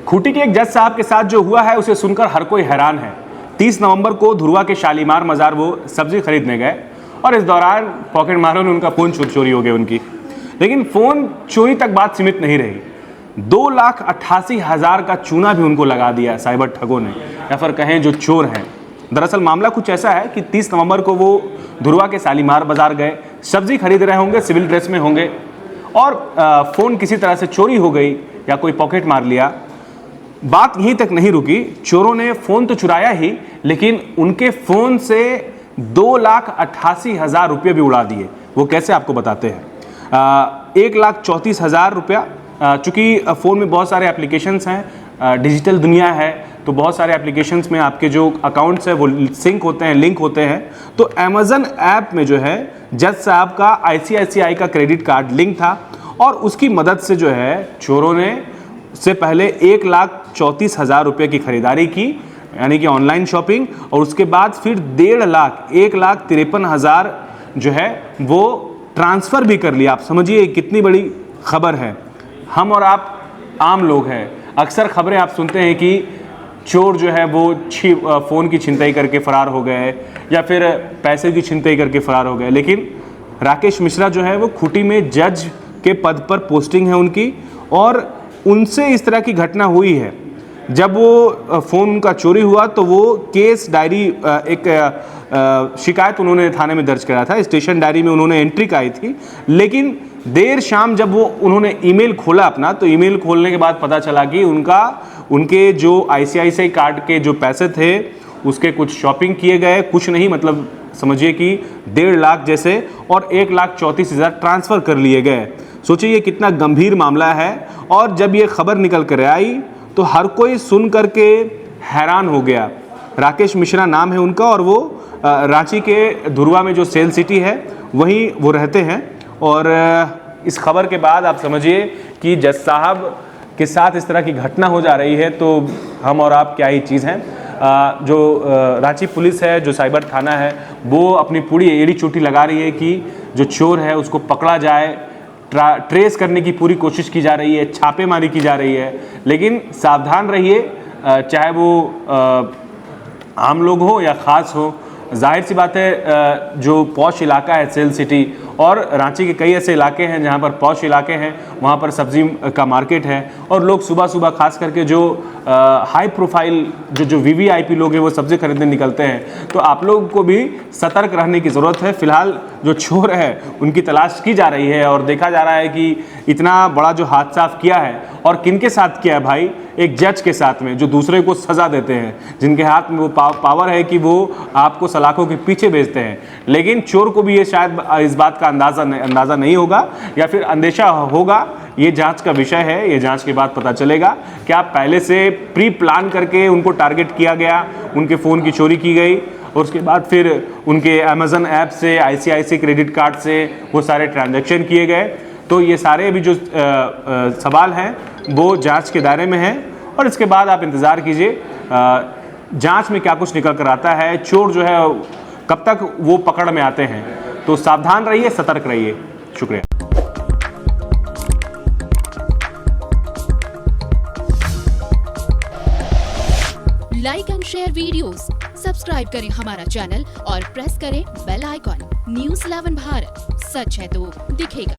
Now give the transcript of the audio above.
खूंटी के एक जज साहब के साथ जो हुआ है उसे सुनकर हर कोई हैरान है। 30 नवंबर को धुरवा के शालीमार मजार वो सब्जी खरीदने गए और इस दौरान पॉकेट मारों ने उनका फ़ोन चोरी हो गया उनकी। लेकिन फ़ोन चोरी तक बात सीमित नहीं रही, 2,88,000 का चूना भी उनको लगा दिया साइबर ठगों ने, या फिर कहें जो चोर हैं। दरअसल मामला कुछ ऐसा है कि 30 नवंबर को वो धुरवा के शालीमार बाजार गए, सब्जी खरीद रहे होंगे, सिविल ड्रेस में होंगे और फ़ोन किसी तरह से चोरी हो गई या कोई पॉकेट मार लिया। बात यहीं तक नहीं रुकी, चोरों ने फ़ोन तो चुराया ही, लेकिन उनके फ़ोन से 2,88,000 रुपये भी उड़ा दिए। वो कैसे, आपको बताते हैं। 1,34,000 रुपया, चूँकि फ़ोन में बहुत सारे एप्लीकेशंस हैं, डिजिटल दुनिया है, तो बहुत सारे एप्लीकेशंस में आपके जो अकाउंट्स हैं वो सिंक होते हैं, लिंक होते हैं। तो अमेज़न ऐप में जो है जज साहब का ICICI का क्रेडिट कार्ड लिंक था और उसकी मदद से जो है चोरों ने से पहले 1,34,000 रुपये की खरीदारी की, यानी कि ऑनलाइन शॉपिंग, और उसके बाद फिर 1,53,000 जो है वो ट्रांसफ़र भी कर लिया। आप समझिए कितनी बड़ी खबर है। हम और आप आम लोग हैं, अक्सर खबरें आप सुनते हैं कि चोर जो है वो फ़ोन की छिनतई करके फ़रार हो गए या फिर पैसे की छिनतई करके फ़रार हो गए, लेकिन राकेश मिश्रा जो है वो खूंटी में जज के पद पर पोस्टिंग है उनकी, और उनसे इस तरह की घटना हुई है। जब वो फ़ोन उनका चोरी हुआ तो वो केस डायरी, एक शिकायत उन्होंने थाने में दर्ज कराया था, स्टेशन डायरी में उन्होंने एंट्री कराई थी। लेकिन देर शाम जब वो उन्होंने ईमेल खोला अपना, तो ईमेल खोलने के बाद पता चला कि उनके जो ICICI कार्ड के जो पैसे थे उसके कुछ शॉपिंग किए गए, कुछ नहीं, मतलब समझिए कि 1.5 लाख जैसे, और 1,34,000 ट्रांसफ़र कर लिए गए। सोचिए ये कितना गंभीर मामला है। और जब ये खबर निकल कर आई तो हर कोई सुन करके हैरान हो गया। राकेश मिश्रा नाम है उनका और वो रांची के धुरवा में जो सेल सिटी है वहीं वो रहते हैं। और इस खबर के बाद आप समझिए कि जज साहब के साथ इस तरह की घटना हो जा रही है तो हम और आप क्या ही चीज़ हैं। जो रांची पुलिस है, जो साइबर थाना है, वो अपनी पूरी एड़ी चोटी लगा रही है कि जो चोर है उसको पकड़ा जाए, ट्रेस करने की पूरी कोशिश की जा रही है, छापेमारी की जा रही है। लेकिन सावधान रहिए, चाहे वो आम लोग हो या ख़ास हो। जाहिर सी बात है, जो पॉश इलाका है सेल सिटी, और रांची के कई ऐसे इलाके हैं जहाँ पर पॉश इलाके हैं, वहाँ पर सब्जी का मार्केट है और लोग सुबह सुबह खास करके जो हाई प्रोफाइल जो VVIP लोग हैं वो सब्जी खरीदने निकलते हैं। तो आप लोगों को भी सतर्क रहने की ज़रूरत है। फ़िलहाल जो चोर है उनकी तलाश की जा रही है और देखा जा रहा है कि इतना बड़ा जो हादसा किया है और किनके साथ किया है भाई, एक जज के साथ में, जो दूसरे को सज़ा देते हैं, जिनके हाथ में वो पावर है कि वो आपको सलाखों के पीछे भेजते हैं। लेकिन चोर को भी ये शायद इस बात का अंदाज़ा नहीं होगा या फिर अंदेशा होगा। ये जांच का विषय है, ये जांच के बाद पता चलेगा क्या पहले से प्री प्लान करके उनको टारगेट किया गया, उनके फ़ोन की चोरी की गई और उसके बाद फिर उनके अमेज़न ऐप से, ICICI क्रेडिट कार्ड से वो सारे ट्रांजैक्शन किए गए। तो ये सारे भी जो सवाल हैं वो जांच के दायरे में हैं और इसके बाद आप इंतज़ार कीजिए जांच में क्या कुछ निकल कर आता है, चोर जो है कब तक वो पकड़ में आते हैं। तो सावधान रहिए, सतर्क रहिए। शुक्रिया। Like and share videos, subscribe करें हमारा चैनल और प्रेस करें बेल आइकॉन। News 11 भारत, सच है तो दिखेगा।